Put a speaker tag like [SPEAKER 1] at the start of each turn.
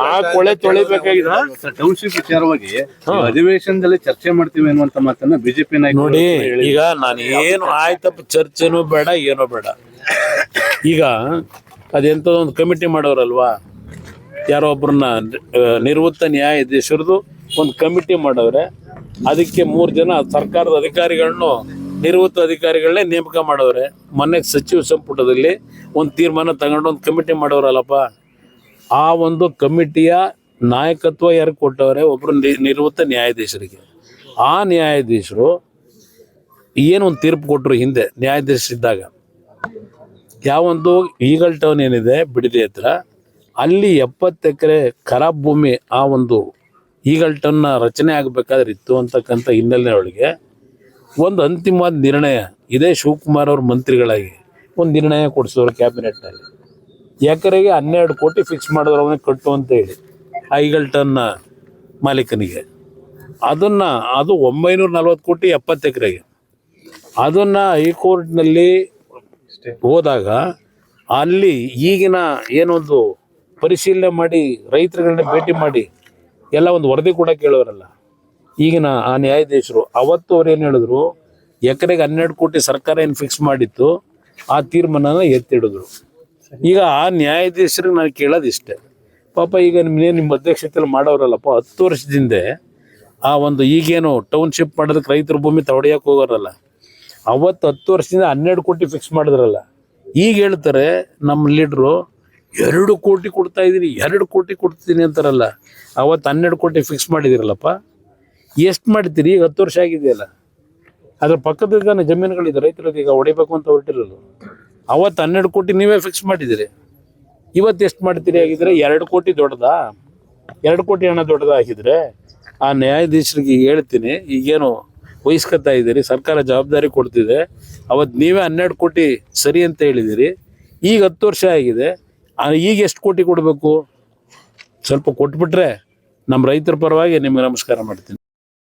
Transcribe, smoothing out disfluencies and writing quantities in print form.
[SPEAKER 1] ಆ ಕೊಳೆ ತೊಳಿಬೇಕಾಗಿದೆ.
[SPEAKER 2] ಟೌನ್ಶಿಪ್ ವಿಚಾರವಾಗಿ ಅಧಿವೇಶನದಲ್ಲಿ ಚರ್ಚೆ ಮಾಡ್ತೀವಿ ಅನ್ನುವಂತ ಮಾತನ್ನ ಬಿಜೆಪಿ ನಾಯಕರು
[SPEAKER 1] ನೋಡಿ, ಈಗ ನಾನು ಏನು ಆಯ್ತಪ್ಪ ಚರ್ಚೆನೂ ಬೇಡ ಏನೋ ಬೇಡ. ಈಗ ಅದೆಂಥದ್ದು ಒಂದು ಕಮಿಟಿ ಮಾಡೋರಲ್ವಾ, ಯಾರೋ ಒಬ್ಬರನ್ನ ನಿವೃತ್ತ ನ್ಯಾಯಾಧೀಶರದು ಒಂದು ಕಮಿಟಿ ಮಾಡವ್ರೆ. ಅದಕ್ಕೆ 3 ಜನ ಸರ್ಕಾರದ ಅಧಿಕಾರಿಗಳನ್ನು ನಿವೃತ್ತ ಅಧಿಕಾರಿಗಳನ್ನೇ ನೇಮಕ ಮಾಡವ್ರೆ. ಮೊನ್ನೆ ಸಚಿವ ಸಂಪುಟದಲ್ಲಿ ಒಂದು ತೀರ್ಮಾನ ತಗೊಂಡು ಒಂದು ಕಮಿಟಿ ಮಾಡೋರಲ್ಲಪ್ಪ. ಆ ಒಂದು ಕಮಿಟಿಯ ನಾಯಕತ್ವ ಯಾರು ಕೊಟ್ಟವ್ರೆ? ಒಬ್ಬರು ನಿವೃತ್ತ ನ್ಯಾಯಾಧೀಶರಿಗೆ. ಆ ನ್ಯಾಯಾಧೀಶರು ಏನೊಂದು ತೀರ್ಪು ಕೊಟ್ಟರು ಹಿಂದೆ ನ್ಯಾಯಾಧೀಶರಿದ್ದಾಗ. ಯಾವೊಂದು ಈಗಲ್ ಟೌನ್ ಏನಿದೆ ಬಿಡದಿ ಹತ್ರ, ಅಲ್ಲಿ 70 ಎಕರೆ ಖರಾಬ್ ಭೂಮಿ ಆ ಒಂದು ಈಗಲ್ ಟೌನ್ನ ರಚನೆ ಆಗಬೇಕಾದ್ರೆ ಇತ್ತು ಅಂತಕ್ಕಂಥ ಹಿನ್ನೆಲೆ ಒಳಗೆ ಒಂದು ಅಂತಿಮವಾದ ನಿರ್ಣಯ ಇದೇ ಶಿವಕುಮಾರ್ ಅವ್ರ ಮಂತ್ರಿಗಳಾಗಿ ಒಂದು ನಿರ್ಣಯ ಕೊಡಿಸೋರು ಕ್ಯಾಬಿನೆಟ್ನಲ್ಲಿ. ಎಕರೆಗೆ 12 ಕೋಟಿ ಫಿಕ್ಸ್ ಮಾಡಿದ್ರು ಅವನಿಗೆ ಕಟ್ಟು ಅಂತ ಹೇಳಿ ಆ ಈಗಲ್ ಟೌನ್ನ ಮಾಲೀಕನಿಗೆ. ಅದು 940 ಕೋಟಿ 70 ಎಕರೆಗೆ. ಅದನ್ನು ಹೈಕೋರ್ಟ್ನಲ್ಲಿ ಹೋದಾಗ ಅಲ್ಲಿ ಈಗಿನ ಏನೊಂದು ಪರಿಶೀಲನೆ ಮಾಡಿ ರೈತರುಗಳನ್ನ ಭೇಟಿ ಮಾಡಿ ಎಲ್ಲ ಒಂದು ವರದಿ ಕೂಡ ಕೇಳೋರಲ್ಲ ಈಗಿನ ಆ ನ್ಯಾಯಾಧೀಶರು. ಅವತ್ತು ಅವ್ರು ಏನು ಹೇಳಿದ್ರು, ಎಕರೆಗೆ 12 ಕೋಟಿ ಸರ್ಕಾರ ಏನು ಫಿಕ್ಸ್ ಮಾಡಿತ್ತು ಆ ತೀರ್ಮಾನನ ಎತ್ತಿಡಿದ್ರು. ಈಗ ಆ ನ್ಯಾಯಾಧೀಶರಿಗೆ ನಾನು ಕೇಳೋದಿಷ್ಟೇ, ಪಾಪ ಈಗ ನಿಮ್ಮ ಅಧ್ಯಕ್ಷತೆಯಲ್ಲಿ ಮಾಡೋರಲ್ಲಪ್ಪ, 10 ವರ್ಷದಿಂದ ಆ ಒಂದು ಈಗೇನು ಟೌನ್ಶಿಪ್ ಮಾಡೋದಕ್ಕೆ ರೈತರ ಭೂಮಿ ತಗೊಡಿಯಕ್ಕೆ ಹೋಗೋರಲ್ಲ, ಅವತ್ತು 10 ವರ್ಷದಿಂದ 12 ಕೋಟಿ ಫಿಕ್ಸ್ ಮಾಡಿದ್ರಲ್ಲ. ಈಗ ಹೇಳ್ತಾರೆ ನಮ್ಮ ಲೀಡ್ರು 2 ಕೋಟಿ ಕೊಡ್ತಾ ಇದ್ದೀನಿ, 2 ಕೋಟಿ ಕೊಡ್ತೀನಿ ಅಂತಾರಲ್ಲ. ಅವತ್ತು 12 ಕೋಟಿ ಫಿಕ್ಸ್ ಮಾಡಿದಿರಲ್ಲಪ್ಪ, ಎಷ್ಟು ಮಾಡ್ತೀರಿ? ಈಗ 10 ವರ್ಷ ಆಗಿದೆಯಲ್ಲ, ಅದ್ರ ಪಕ್ಕದ ಜಮೀನುಗಳಿದೆ ರೈತರದ್ದು, ಈಗ ಹೊಡಿಬೇಕು ಅಂತ ಹೊರಟಿರೋದು. ಅವತ್ತು 12 ಕೋಟಿ ನೀವೇ ಫಿಕ್ಸ್ ಮಾಡಿದ್ದೀರಿ, ಇವತ್ತು ಎಷ್ಟು ಮಾಡ್ತೀರಿ? ಆಗಿದ್ರೆ 2 ಕೋಟಿ ದೊಡ್ಡದಾ? 2 ಕೋಟಿ ಹಣ ದೊಡ್ಡದಾ ಆಗಿದ್ರೆ ಆ ನ್ಯಾಯಾಧೀಶರಿಗೆ ಹೇಳ್ತೀನಿ, ಈಗೇನು ವಹಿಸ್ಕೊತಾ ಇದ್ದೀರಿ, ಸರ್ಕಾರ ಜವಾಬ್ದಾರಿ ಕೊಡ್ತಿದೆ. ಅವತ್ತು ನೀವೇ 12 ಕೋಟಿ ಸರಿ ಅಂತ ಹೇಳಿದ್ದೀರಿ, ಈಗ 10 ವರ್ಷ ಆಗಿದೆ, ಈಗ ಎಷ್ಟು ಕೋಟಿ ಕೊಡಬೇಕು? ಸ್ವಲ್ಪ ಕೊಟ್ಬಿಟ್ರೆ ನಮ್ಮ ರೈತರ ಪರವಾಗಿ ನಿಮಗೆ ನಮಸ್ಕಾರ ಮಾಡ್ತೀನಿ.